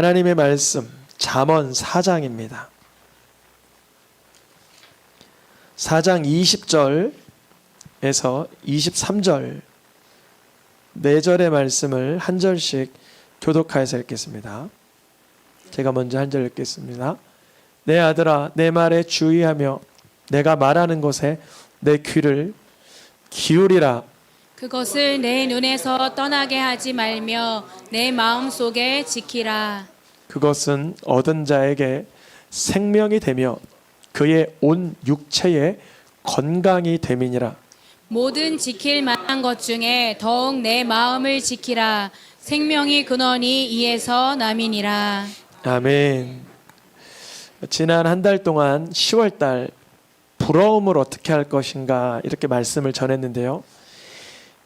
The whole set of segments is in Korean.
하나님의 말씀 잠언 4장입니다. 4장 20절에서 23절 4절의 말씀을 한 절씩 교독하여서 읽겠습니다. 제가 먼저 한 절 읽겠습니다. 내 아들아, 내 말에 주의하며 내가 말하는 것에 내 귀를 기울이라. 그것을 내 눈에서 떠나게 하지 말며 내 마음속에 지키라. 그것은 얻은 자에게 생명이 되며 그의 온 육체에 건강이 됨이니라. 모든 지킬 만한 것 중에 더욱 내 마음을 지키라. 생명이 근원이 이에서 남이니라. 아멘. 지난 한 달 동안 10월달 부러움을 어떻게 할 것인가 이렇게 말씀을 전했는데요.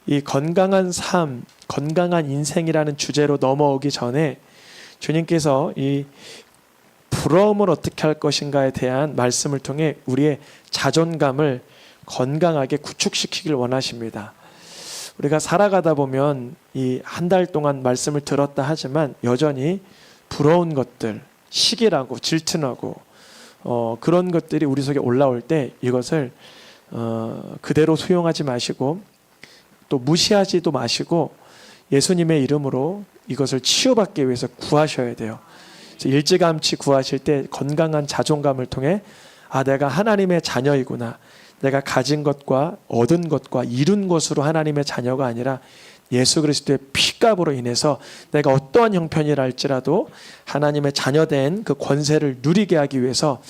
이 건강한 삶, 건강한 인생이라는 주제로 넘어오기 전에 주님께서 이 부러움을 어떻게 할 것인가에 대한 말씀을 통해 우리의 자존감을 건강하게 구축시키길 원하십니다. 우리가 살아가다 보면 이 한 달 동안 말씀을 들었다 하지만 여전히 부러운 것들, 시기라고 질투나고 그런 것들이 우리 속에 올라올 때 이것을 그대로 수용하지 마시고 또 무시하지도 마시고 예수님의 이름으로 이것을 치유받기 위해서 구하셔야 돼요. 일찌감치 구하실 때 건강한 자존감을 통해 내가 하나님의 자녀이구나. 내가 가진 것과 얻은 것과 이룬 것으로 하나님의 자녀가 아니라 예수 그리스도의 피값으로 인해서 내가 어떠한 형편이라 할지라도 하나님의 자녀된 그 권세를 누리게 하기 위해서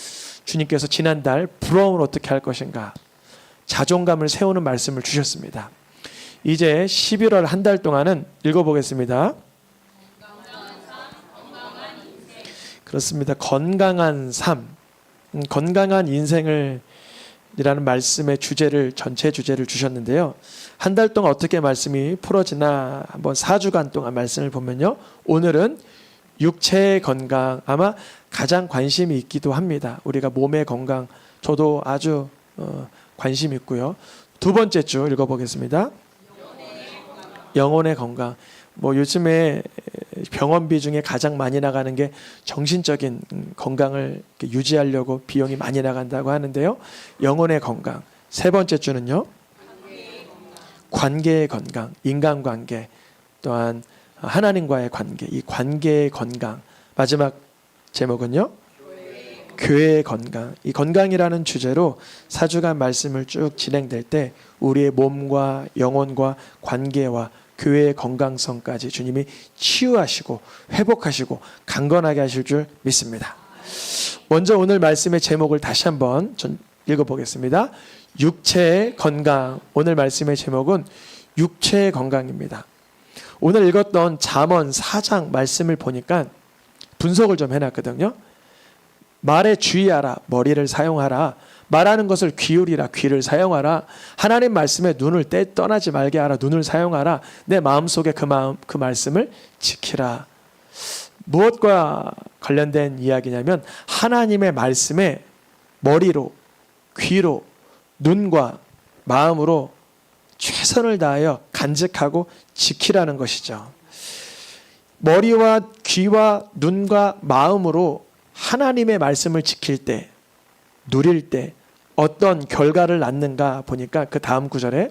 주님께서 지난달 부러움을 어떻게 할 것인가 자존감을 세우는 말씀을 주셨습니다. 이제 11월 한 달 동안은 읽어보겠습니다. 그렇습니다. 건강한 삶, 건강한 인생을 이라는 말씀의 주제를 전체 주제를 주셨는데요. 한 달 동안 어떻게 말씀이 풀어지나 한번 4주간 동안 말씀을 보면요. 오늘은 육체의 건강 아마 가장 관심이 있기도 합니다. 우리가 몸의 건강 저도 아주 관심 있고요. 두 번째 주 읽어보겠습니다. 영혼의 건강. 요즘에 병원비 중에 가장 많이 나가는 게 정신적인 건강을 유지하려고 비용이 많이 나간다고 하는데요. 영혼의 건강. 세 번째 주는요. 관계의 건강, 인간관계, 또한 하나님과의 관계, 이 관계의 건강. 마지막 제목은요. 교회의 건강. 이 건강이라는 주제로 4주간 말씀을 쭉 진행될 때 우리의 몸과 영혼과 관계와 교회의 건강성까지 주님이 치유하시고 회복하시고 강건하게 하실 줄 믿습니다. 먼저 오늘 말씀의 제목을 다시 한번 읽어보겠습니다. 육체의 건강. 오늘 말씀의 제목은 육체의 건강입니다. 오늘 읽었던 잠언 4장 말씀을 보니까 분석을 좀 해놨거든요. 말에 주의하라. 머리를 사용하라. 말하는 것을 기울이라. 귀를 사용하라. 하나님 말씀에 눈을 떠나지 말게 하라. 눈을 사용하라. 내 마음속에 그 말씀을 지키라. 무엇과 관련된 이야기냐면 하나님의 말씀에 머리로, 귀로, 눈과 마음으로 최선을 다하여 간직하고 지키라는 것이죠. 머리와 귀와 눈과 마음으로 하나님의 말씀을 지킬 때 누릴 때 어떤 결과를 낳는가 보니까 그 다음 구절에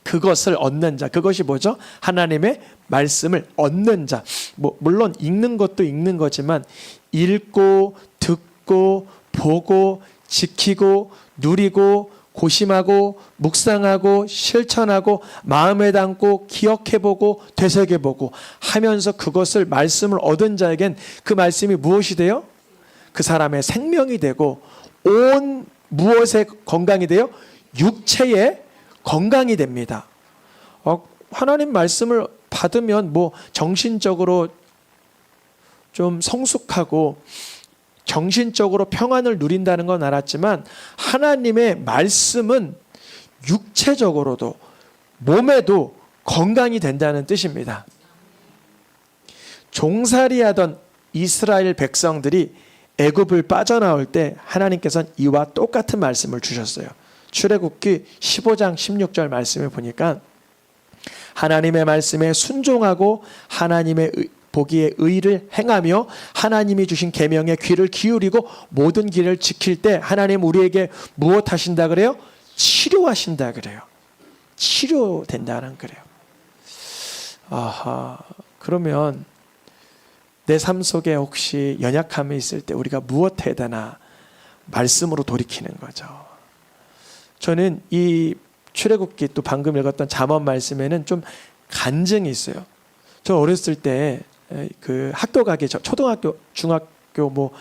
그것을 얻는 자. 그것이 뭐죠? 하나님의 말씀을 얻는 자. 물론 읽는 것도 읽는 거지만 읽고 듣고 보고 지키고 누리고 고심하고 묵상하고 실천하고 마음에 담고 기억해보고 되새겨보고 하면서 그것을 말씀을 얻은 자에겐 그 말씀이 무엇이 돼요? 그 사람의 생명이 되고 온 무엇의 건강이 돼요? 육체의 건강이 됩니다. 하나님 말씀을 받으면 정신적으로 좀 성숙하고 정신적으로 평안을 누린다는 건 알았지만 하나님의 말씀은 육체적으로도 몸에도 건강이 된다는 뜻입니다. 종살이하던 이스라엘 백성들이 애굽을 빠져나올 때 하나님께서는 이와 똑같은 말씀을 주셨어요. 출애굽기 15장 16절 말씀을 보니까 하나님의 말씀에 순종하고 하나님의 보기에 의를 행하며 하나님이 주신 계명에 귀를 기울이고 모든 길을 지킬 때 하나님 우리에게 무엇 하신다 그래요? 치료하신다 그래요. 치료된다는 그래요. 아하, 그러면 내 삶 속에 혹시 연약함이 있을 때 우리가 무엇 해야 되나? 말씀으로 돌이키는 거죠. 저는 이 출애굽기 또 방금 읽었던 잠언 말씀에는 좀 간증이 있어요. 저 어렸을 때 그 학교 가기 전, 초등학교, 중학교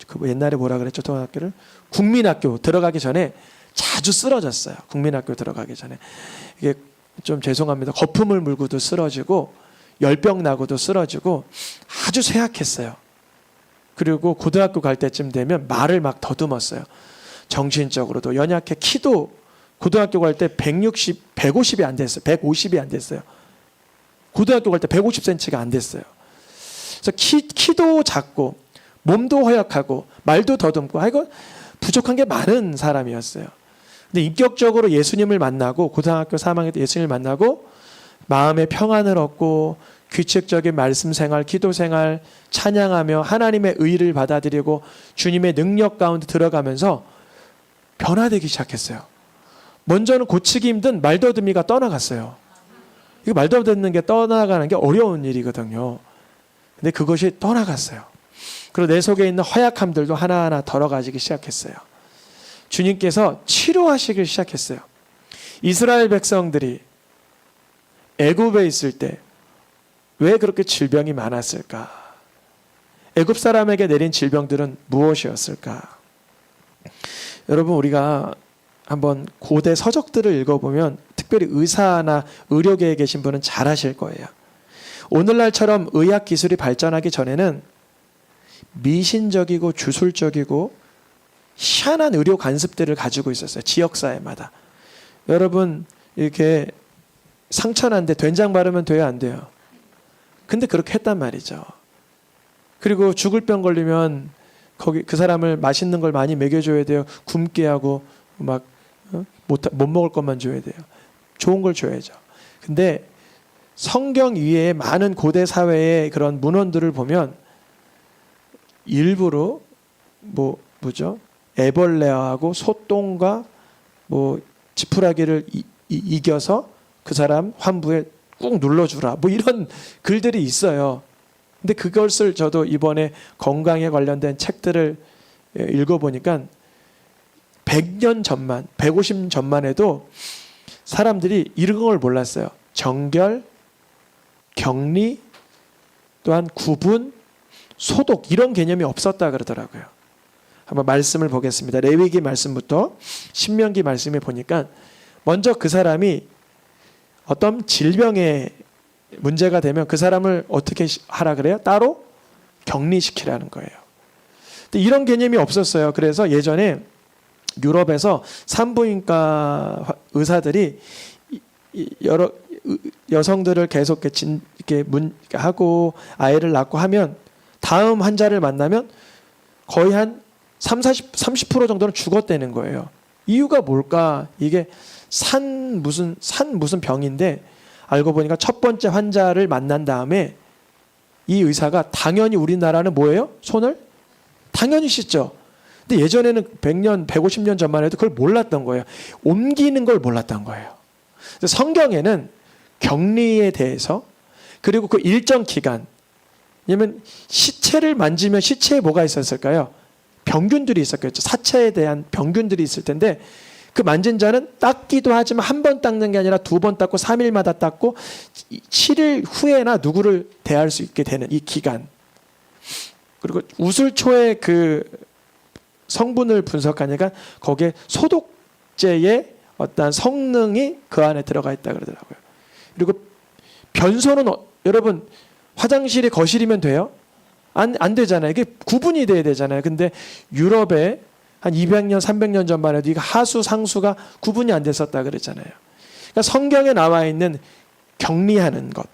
그 옛날에 뭐라 그랬죠? 초등학교를 국민학교 들어가기 전에 자주 쓰러졌어요. 국민학교 들어가기 전에 이게 좀 죄송합니다. 거품을 물고도 쓰러지고 열병 나고도 쓰러지고 아주 쇠약했어요. 그리고 고등학교 갈 때쯤 되면 말을 막 더듬었어요. 정신적으로도 연약해. 키도 고등학교 갈 때 160, 150이 안 됐어요. 150이 안 됐어요. 고등학교 갈 때 150cm가 안 됐어요. 그래서 키도 작고 몸도 허약하고 말도 더듬고 이거 부족한 게 많은 사람이었어요. 근데 인격적으로 예수님을 만나고 고등학교 3학년 때 예수님을 만나고 마음의 평안을 얻고 규칙적인 말씀 생활, 기도 생활, 찬양하며 하나님의 의를 받아들이고 주님의 능력 가운데 들어가면서 변화되기 시작했어요. 먼저는 고치기 힘든 말더듬이가 떠나갔어요. 이거 말더듬는 게 떠나가는 게 어려운 일이거든요. 근데 그것이 떠나갔어요. 그리고 내 속에 있는 허약함들도 하나하나 덜어가지기 시작했어요. 주님께서 치료하시기 시작했어요. 이스라엘 백성들이 애굽에 있을 때 왜 그렇게 질병이 많았을까? 애굽 사람에게 내린 질병들은 무엇이었을까? 여러분 우리가 한번 고대 서적들을 읽어보면 특별히 의사나 의료계에 계신 분은 잘 아실 거예요. 오늘날처럼 의학 기술이 발전하기 전에는 미신적이고 주술적이고 희한한 의료 관습들을 가지고 있었어요. 지역사회마다. 여러분 이렇게 상처 난데 된장 바르면 돼요, 안 돼요? 근데 그렇게 했단 말이죠. 그리고 죽을 병 걸리면 거기 그 사람을 맛있는 걸 많이 먹여줘야 돼요. 굶게 하고 막 못 먹을 것만 줘야 돼요. 좋은 걸 줘야죠. 근데 성경 위에 많은 고대 사회의 그런 문헌들을 보면 일부러 뭐죠? 애벌레하고 소똥과 지푸라기를 이겨서 그 사람 환부에 꾹 눌러주라. 이런 글들이 있어요. 근데 그것을 저도 이번에 건강에 관련된 책들을 읽어보니까 100년 전만, 150년 전만 해도 사람들이 이런 걸 몰랐어요. 정결, 격리, 또한 구분, 소독 이런 개념이 없었다 그러더라고요. 한번 말씀을 보겠습니다. 레위기 말씀부터 신명기 말씀에 보니까 먼저 그 사람이 어떤 질병에 문제가 되면 그 사람을 어떻게 하라 그래요? 따로 격리시키라는 거예요. 근데 이런 개념이 없었어요. 그래서 예전에 유럽에서 산부인과 의사들이 여러 여성들을 계속 이렇게 하고 아이를 낳고 하면 다음 환자를 만나면 거의 한 30% 정도는 죽었다는 거예요. 이유가 뭘까? 이게 산 무슨 병인데 알고 보니까 첫 번째 환자를 만난 다음에 이 의사가 당연히 우리나라는 뭐예요? 손을 당연히 씻죠. 근데 예전에는 100년, 150년 전만 해도 그걸 몰랐던 거예요. 옮기는 걸 몰랐던 거예요. 성경에는 격리에 대해서 그리고 그 일정 기간, 왜냐면 시체를 만지면 시체에 뭐가 있었을까요? 병균들이 있었겠죠. 사체에 대한 병균들이 있을 텐데 그 만진 자는 닦기도 하지만 한 번 닦는 게 아니라 2번 닦고 3일마다 닦고 7일 후에나 누구를 대할 수 있게 되는 이 기간. 그리고 우슬초의 그 성분을 분석하니까 거기에 소독제의 어떤 성능이 그 안에 들어가 있다 그러더라고요. 그리고 변소는 여러분 화장실이 거실이면 돼요? 안 되잖아요. 이게 구분이 돼야 되잖아요. 근데 유럽에 한 200년, 300년 전만 해도 이거 하수, 상수가 구분이 안 됐었다 그랬잖아요. 그러니까 성경에 나와 있는 격리하는 것,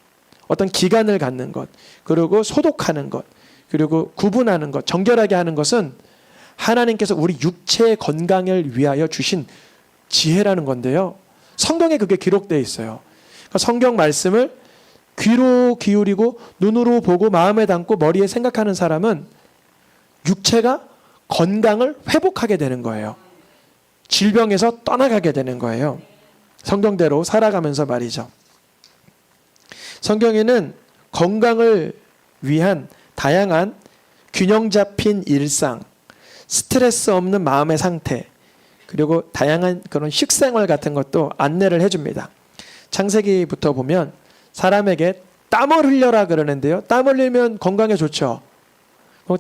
어떤 기간을 갖는 것, 그리고 소독하는 것, 그리고 구분하는 것, 정결하게 하는 것은 하나님께서 우리 육체의 건강을 위하여 주신 지혜라는 건데요. 성경에 그게 기록되어 있어요. 그러니까 성경 말씀을 귀로 기울이고 눈으로 보고 마음에 담고 머리에 생각하는 사람은 육체가 건강을 회복하게 되는 거예요. 질병에서 떠나가게 되는 거예요. 성경대로 살아가면서 말이죠. 성경에는 건강을 위한 다양한 균형 잡힌 일상, 스트레스 없는 마음의 상태, 그리고 다양한 그런 식생활 같은 것도 안내를 해줍니다. 창세기부터 보면 사람에게 땀을 흘려라 그러는데요. 땀 흘리면 건강에 좋죠.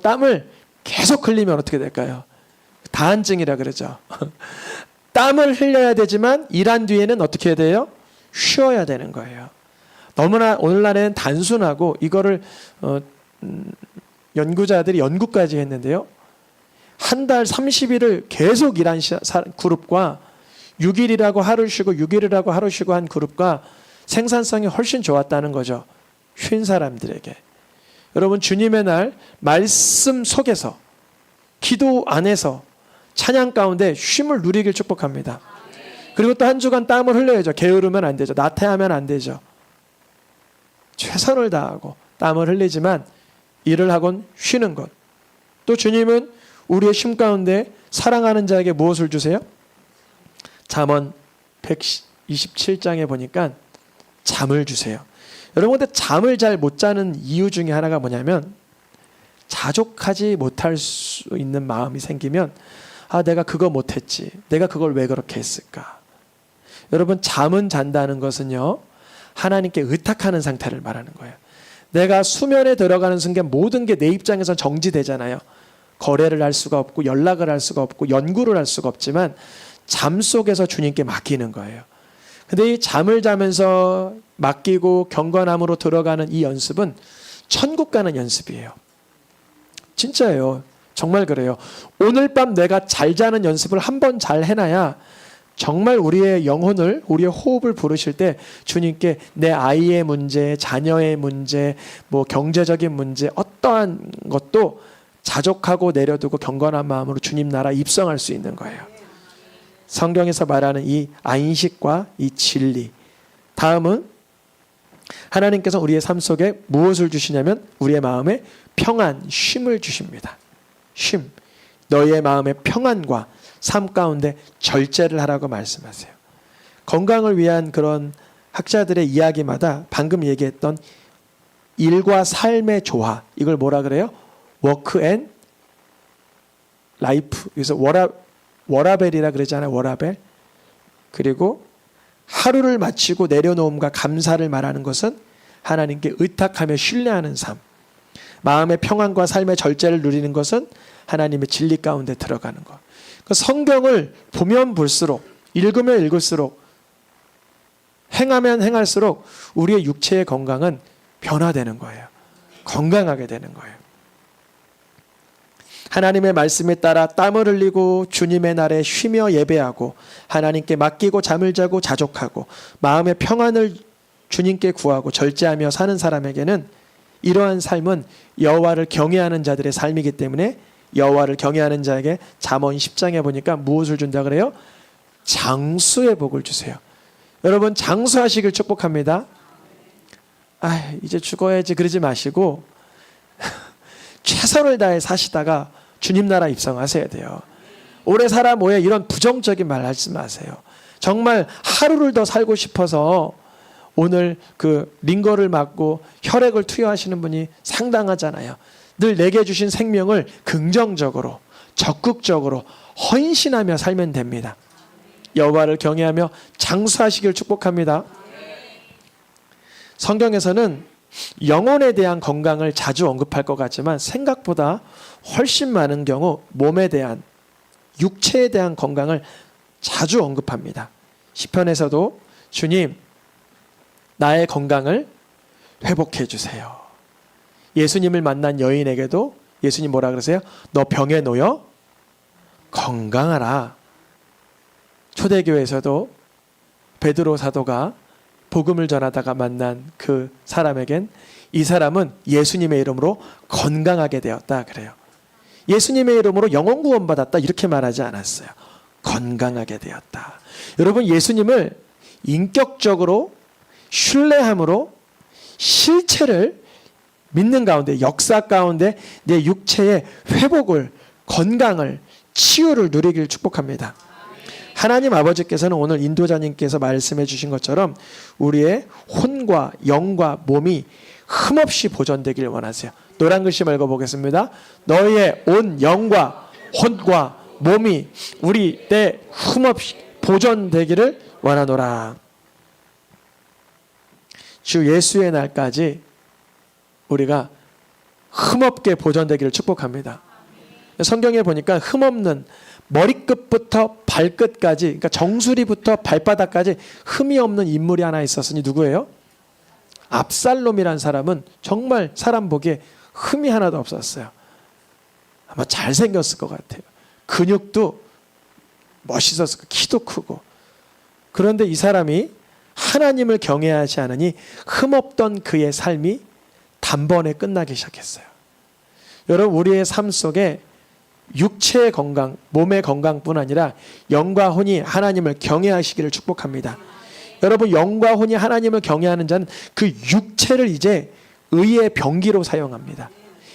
땀을 계속 흘리면 어떻게 될까요? 다한증이라 그러죠. 땀을 흘려야 되지만 일한 뒤에는 어떻게 해야 돼요? 쉬어야 되는 거예요. 너무나 오늘날에는 단순하고 이거를 연구자들이 연구까지 했는데요. 한 달 30일을 계속 일한 그룹과 6일이라고 하루 쉬고 6일이라고 하루 쉬고 한 그룹과 생산성이 훨씬 좋았다는 거죠. 쉰 사람들에게. 여러분 주님의 날 말씀 속에서 기도 안에서 찬양 가운데 쉼을 누리길 축복합니다. 그리고 또 한 주간 땀을 흘려야죠. 게으르면 안 되죠. 나태하면 안 되죠. 최선을 다하고 땀을 흘리지만 일을 하곤 쉬는 것. 또 주님은 우리의 쉼 가운데 사랑하는 자에게 무엇을 주세요? 잠언 127장에 보니까 잠을 주세요. 여러분 근데 잠을 잘 못 자는 이유 중에 하나가 뭐냐면 자족하지 못할 수 있는 마음이 생기면 아 내가 그거 못했지. 내가 그걸 왜 그렇게 했을까. 여러분 잠은 잔다는 것은요. 하나님께 의탁하는 상태를 말하는 거예요. 내가 수면에 들어가는 순간 모든 게 내 입장에서 정지되잖아요. 거래를 할 수가 없고 연락을 할 수가 없고 연구를 할 수가 없지만 잠 속에서 주님께 맡기는 거예요. 근데 이 잠을 자면서 맡기고 경건함으로 들어가는 이 연습은 천국 가는 연습이에요. 진짜예요. 정말 그래요. 오늘 밤 내가 잘 자는 연습을 한 번 잘 해놔야 정말 우리의 영혼을 우리의 호흡을 부르실 때 주님께 내 아이의 문제, 자녀의 문제, 뭐 경제적인 문제 어떠한 것도 자족하고 내려두고 경건한 마음으로 주님 나라 입성할 수 있는 거예요. 성경에서 말하는 이 안식과 이 진리. 다음은 하나님께서 우리의 삶 속에 무엇을 주시냐면 우리의 마음에 평안, 쉼을 주십니다. 쉼. 너희의 마음의 평안과 삶 가운데 절제를 하라고 말씀하세요. 건강을 위한 그런 학자들의 이야기마다 방금 얘기했던 일과 삶의 조화. 이걸 뭐라 그래요? 워크 앤 라이프. 그래서 워라벨이라 그러잖아요. 워라벨. 그리고 하루를 마치고 내려놓음과 감사를 말하는 것은 하나님께 의탁하며 신뢰하는 삶. 마음의 평안과 삶의 절제를 누리는 것은 하나님의 진리 가운데 들어가는 것. 그 성경을 보면 볼수록 읽으면 읽을수록 행하면 행할수록 우리의 육체의 건강은 변화되는 거예요. 건강하게 되는 거예요. 하나님의 말씀에 따라 땀을 흘리고 주님의 날에 쉬며 예배하고 하나님께 맡기고 잠을 자고 자족하고 마음의 평안을 주님께 구하고 절제하며 사는 사람에게는 이러한 삶은 여호와를 경외하는 자들의 삶이기 때문에 여호와를 경외하는 자에게 잠언 10장에 보니까 무엇을 준다 그래요? 장수의 복을 주세요. 여러분 장수하시길 축복합니다. 아 이제 죽어야지 그러지 마시고 최선을 다해 사시다가 주님 나라 입성하셔야 돼요. 오래 살아 뭐해 이런 부정적인 말 하지 마세요. 정말 하루를 더 살고 싶어서 오늘 그 링거를 맞고 혈액을 투여하시는 분이 상당하잖아요. 늘 내게 주신 생명을 긍정적으로 적극적으로 헌신하며 살면 됩니다. 여호와를 경외하며 장수하시길 축복합니다. 성경에서는 영혼에 대한 건강을 자주 언급할 것 같지만 생각보다 훨씬 많은 경우 몸에 대한 육체에 대한 건강을 자주 언급합니다. 시편에서도 주님 나의 건강을 회복해 주세요. 예수님을 만난 여인에게도 예수님 뭐라 그러세요? 너 병에 놓여 건강하라. 초대교회에서도 베드로 사도가 복음을 전하다가 만난 그 사람에겐 이 사람은 예수님의 이름으로 건강하게 되었다 그래요. 예수님의 이름으로 영혼 구원받았다 이렇게 말하지 않았어요. 건강하게 되었다. 여러분 예수님을 인격적으로 신뢰함으로 실체를 믿는 가운데, 역사 가운데 내 육체의 회복을, 건강을, 치유를 누리길 축복합니다. 하나님 아버지께서는 오늘 인도자님께서 말씀해 주신 것처럼 우리의 혼과 영과 몸이 흠없이 보존되길 원하세요. 노란 글씨 읽어보겠습니다. 너희의 온 영과 혼과 몸이 우리 때 흠없이 보존되기를 원하노라. 주 예수의 날까지 우리가 흠없게 보존되기를 축복합니다. 성경에 보니까 흠없는 머리끝부터 발끝까지, 그러니까 정수리부터 발바닥까지 흠이 없는 인물이 하나 있었으니 누구예요? 압살롬이란 사람은 정말 사람 보기에 흠이 하나도 없었어요. 아마 잘생겼을 것 같아요. 근육도 멋있었을 거예요. 키도 크고. 그런데 이 사람이 하나님을 경외하지 않으니 흠없던 그의 삶이 단번에 끝나기 시작했어요. 여러분, 우리의 삶 속에 육체의 건강, 몸의 건강뿐 아니라 영과 혼이 하나님을 경외하시기를 축복합니다. 여러분, 영과 혼이 하나님을 경외하는 자는 그 육체를 이제 의의 병기로 사용합니다.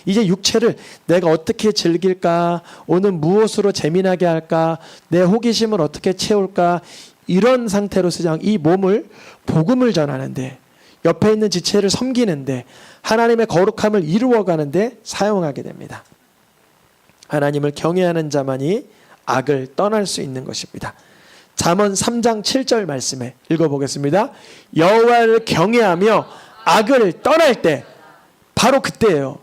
이제 육체를 내가 어떻게 즐길까, 오늘 무엇으로 재미나게 할까, 내 호기심을 어떻게 채울까, 이런 상태로 쓰지 않고 이 몸을 복음을 전하는데, 옆에 있는 지체를 섬기는데, 하나님의 거룩함을 이루어가는데 사용하게 됩니다. 하나님을 경외하는 자만이 악을 떠날 수 있는 것입니다. 잠언 3장 7절 말씀에 읽어보겠습니다. 여호와를 경외하며 악을 떠날 때, 바로 그때예요.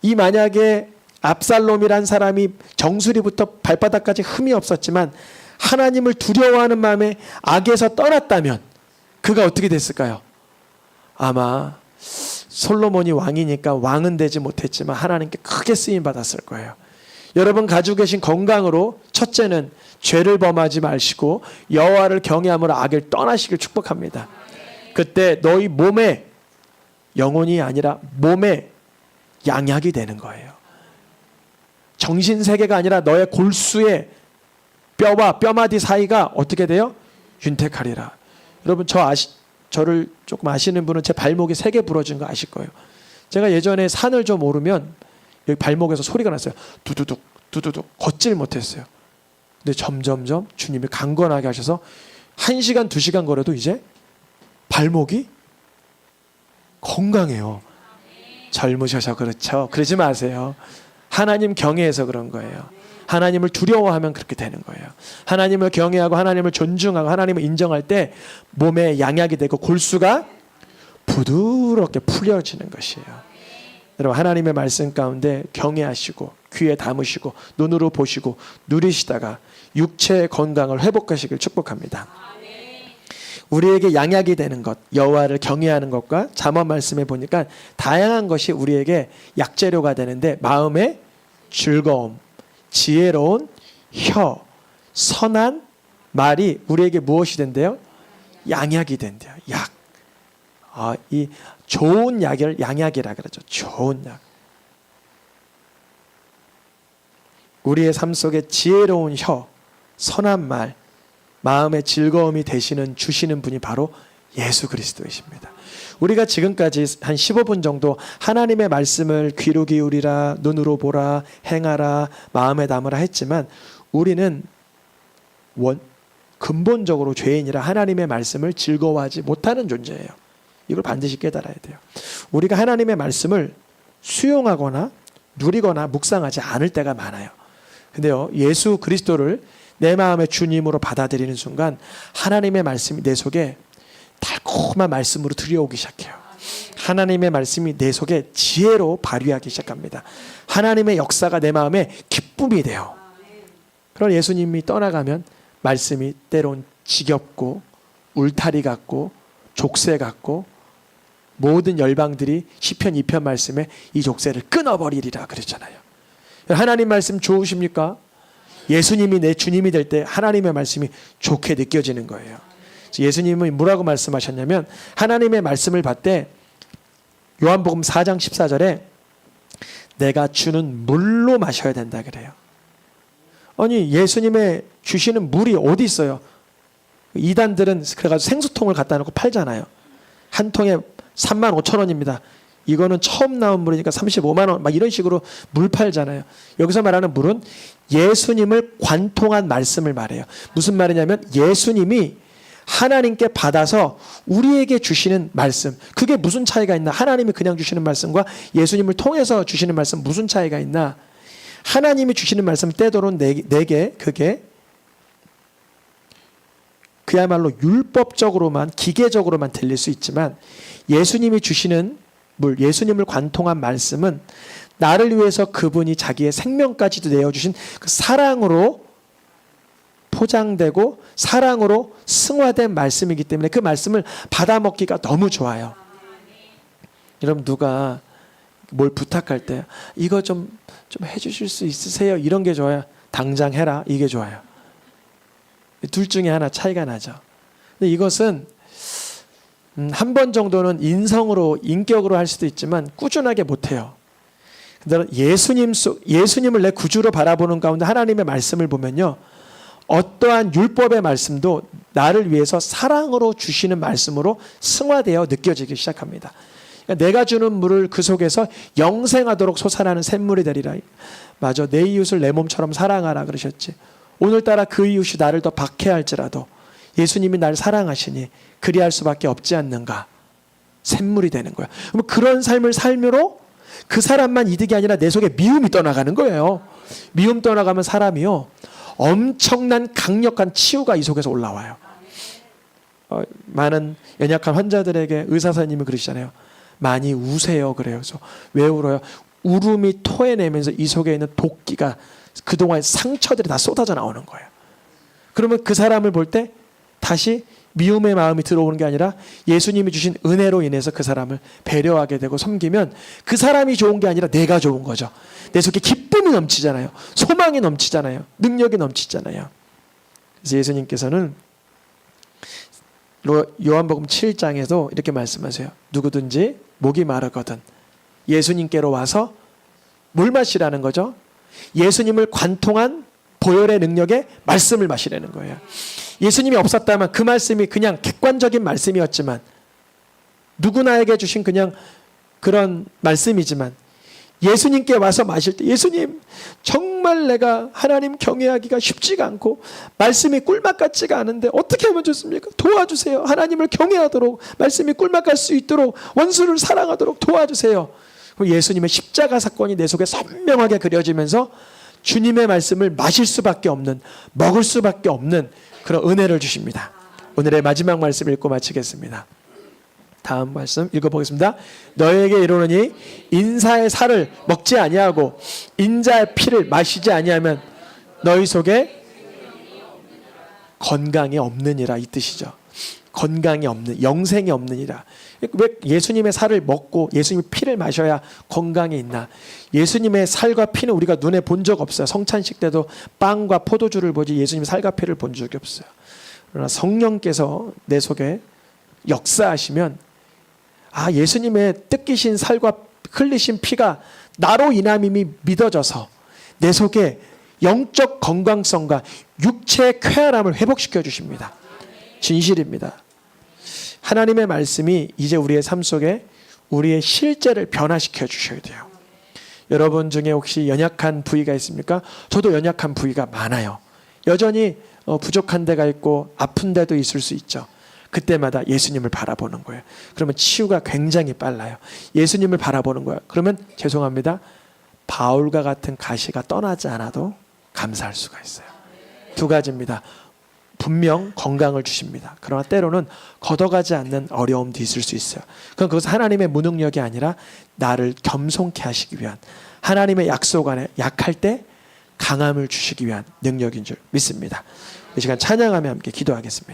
이 만약에 압살롬이란 사람이 정수리부터 발바닥까지 흠이 없었지만 하나님을 두려워하는 마음에 악에서 떠났다면 그가 어떻게 됐을까요? 아마 솔로몬이 왕이니까 왕은 되지 못했지만 하나님께 크게 쓰임 받았을 거예요. 여러분 가지고 계신 건강으로 첫째는 죄를 범하지 마시고 여호와를 경외함으로 악을 떠나시길 축복합니다. 그때 너희 몸에, 영혼이 아니라 몸에 양약이 되는 거예요. 정신세계가 아니라 너의 골수의 뼈와 뼈마디 사이가 어떻게 돼요? 윤택하리라. 여러분 저를 조금 아시는 분은 제 발목이 3개 부러진 거 아실 거예요. 제가 예전에 산을 좀 오르면 여기 발목에서 소리가 났어요. 두두둑 두두둑. 걷질 못했어요. 근데 점점점 주님이 강건하게 하셔서 1시간 2시간 걸어도 이제 발목이 건강해요. 젊으셔서 그렇죠. 그러지 마세요. 하나님 경외해서 그런 거예요. 하나님을 두려워하면 그렇게 되는 거예요. 하나님을 경외하고 하나님을 존중하고 하나님을 인정할 때 몸에 양약이 되고 골수가 부드럽게 풀려지는 것이에요. 여러분, 하나님의 말씀 가운데 경외하시고 귀에 담으시고 눈으로 보시고 누리시다가 육체의 건강을 회복하시길 축복합니다. 우리에게 양약이 되는 것, 여호와를 경외하는 것과 잠언 말씀에 보니까 다양한 것이 우리에게 약재료가 되는데, 마음의 즐거움, 지혜로운 혀, 선한 말이 우리에게 무엇이 된대요? 양약이 된대요. 약. 이 좋은 약을 양약이라 그러죠. 좋은 약. 우리의 삶 속에 지혜로운 혀, 선한 말, 마음의 즐거움이 되시는 주시는 분이 바로 예수 그리스도이십니다. 우리가 지금까지 한 15분 정도 하나님의 말씀을 귀로 기울이라, 눈으로 보라, 행하라, 마음에 담으라 했지만 우리는 근본적으로 죄인이라 하나님의 말씀을 즐거워하지 못하는 존재예요. 이걸 반드시 깨달아야 돼요. 우리가 하나님의 말씀을 수용하거나 누리거나 묵상하지 않을 때가 많아요. 근데요, 예수 그리스도를 내 마음의 주님으로 받아들이는 순간 하나님의 말씀이 내 속에 달콤한 말씀으로 들여오기 시작해요. 하나님의 말씀이 내 속에 지혜로 발휘하기 시작합니다. 하나님의 역사가 내 마음에 기쁨이 돼요. 그런 예수님이 떠나가면 말씀이 때론 지겹고 울타리 같고 족쇄 같고 모든 열방들이 시편 2편 말씀에 이 족쇄를 끊어버리리라 그랬잖아요. 하나님 말씀 좋으십니까? 예수님이 내 주님이 될 때 하나님의 말씀이 좋게 느껴지는 거예요. 예수님은 뭐라고 말씀하셨냐면 하나님의 말씀을 받되 요한복음 4장 14절에 내가 주는 물로 마셔야 된다 그래요. 아니, 예수님의 주시는 물이 어디 있어요? 이단들은 그래가지고 생수통을 갖다 놓고 팔잖아요. 한 통에 35,000원입니다. 이거는 처음 나온 물이니까 35만 원, 막 이런 식으로 물 팔잖아요. 여기서 말하는 물은 예수님을 관통한 말씀을 말해요. 무슨 말이냐면 예수님이 하나님께 받아서 우리에게 주시는 말씀. 그게 무슨 차이가 있나? 하나님이 그냥 주시는 말씀과 예수님을 통해서 주시는 말씀 무슨 차이가 있나? 하나님이 주시는 말씀 때도는 내게 그게 그야말로 율법적으로만 기계적으로만 들릴 수 있지만 예수님이 주시는 물, 예수님을 관통한 말씀은 나를 위해서 그분이 자기의 생명까지도 내어주신 그 사랑으로 포장되고 사랑으로 승화된 말씀이기 때문에 그 말씀을 받아먹기가 너무 좋아요. 여러분 누가 뭘 부탁할 때 이거 좀 해주실 수 있으세요? 이런 게 좋아요? 당장 해라 이게 좋아요? 둘 중에 하나 차이가 나죠. 근데 이것은 한 번 정도는 인성으로 인격으로 할 수도 있지만 꾸준하게 못해요. 근데 예수님을 내 구주로 바라보는 가운데 하나님의 말씀을 보면요, 어떠한 율법의 말씀도 나를 위해서 사랑으로 주시는 말씀으로 승화되어 느껴지기 시작합니다. 그러니까 내가 주는 물을 그 속에서 영생하도록 솟아나는 샘물이 되리라. 맞아, 내 이웃을 내 몸처럼 사랑하라 그러셨지. 오늘따라 그 이웃이 나를 더 박해할지라도 예수님이 나를 사랑하시니 그리할 수밖에 없지 않는가. 샘물이 되는 거야. 그럼 그런 삶을 삶으로 그 사람만 이득이 아니라 내 속에 미움이 떠나가는 거예요. 미움 떠나가면 사람이요, 엄청난 강력한 치유가 이 속에서 올라와요. 많은 연약한 환자들에게 의사 선생님이 그러시잖아요. 많이 우세요 그래요. 그래서 왜 울어요? 울음이 토해내면서 이 속에 있는 독기가 그동안의 상처들이 다 쏟아져 나오는 거예요. 그러면 그 사람을 볼 때 다시 미움의 마음이 들어오는 게 아니라 예수님이 주신 은혜로 인해서 그 사람을 배려하게 되고 섬기면 그 사람이 좋은 게 아니라 내가 좋은 거죠. 내 속에 기쁨이 넘치잖아요. 소망이 넘치잖아요. 능력이 넘치잖아요. 그래서 예수님께서는 요한복음 7장에도 이렇게 말씀하세요. 누구든지 목이 마르거든 예수님께로 와서 물 마시라는 거죠. 예수님을 관통한 보혈의 능력의 말씀을 마시라는 거예요. 예수님이 없었다면 그 말씀이 그냥 객관적인 말씀이었지만, 누구나에게 주신 그냥 그런 말씀이지만, 예수님께 와서 마실 때 예수님 정말 내가 하나님 경외하기가 쉽지가 않고 말씀이 꿀맛 같지가 않은데 어떻게 하면 좋습니까? 도와주세요. 하나님을 경외하도록, 말씀이 꿀맛 같을 수 있도록, 원수를 사랑하도록 도와주세요. 예수님의 십자가 사건이 내 속에 선명하게 그려지면서 주님의 말씀을 마실 수밖에 없는, 먹을 수밖에 없는 그런 은혜를 주십니다. 오늘의 마지막 말씀 읽고 마치겠습니다. 다음 말씀 읽어보겠습니다. 너에게 이르노니 인사의 살을 먹지 아니하고 인자의 피를 마시지 아니하면 너희 속에 건강이 없느니라, 이 뜻이죠. 건강이 없는, 영생이 없느니라. 왜 예수님의 살을 먹고 예수님의 피를 마셔야 건강이 있나? 예수님의 살과 피는 우리가 눈에 본 적 없어요. 성찬식 때도 빵과 포도주를 보지 예수님의 살과 피를 본 적이 없어요. 그러나 성령께서 내 속에 역사하시면, 아, 예수님의 뜻기신 살과 흘리신 피가 나로 인함임이 믿어져서 내 속에 영적 건강성과 육체의 쾌활함을 회복시켜 주십니다. 진실입니다. 하나님의 말씀이 이제 우리의 삶 속에 우리의 실제를 변화시켜 주셔야 돼요. 여러분 중에 혹시 연약한 부위가 있습니까? 저도 연약한 부위가 많아요. 여전히 부족한 데가 있고 아픈 데도 있을 수 있죠. 그때마다 예수님을 바라보는 거예요. 그러면 치유가 굉장히 빨라요. 예수님을 바라보는 거예요. 그러면 죄송합니다, 바울과 같은 가시가 떠나지 않아도 감사할 수가 있어요. 두 가지입니다. 분명 건강을 주십니다. 그러나 때로는 걷어가지 않는 어려움도 있을 수 있어요. 그건 그것은 하나님의 무능력이 아니라 나를 겸손케 하시기 위한, 하나님의 약속 안에 약할 때 강함을 주시기 위한 능력인 줄 믿습니다. 이 시간 찬양하며 함께 기도하겠습니다.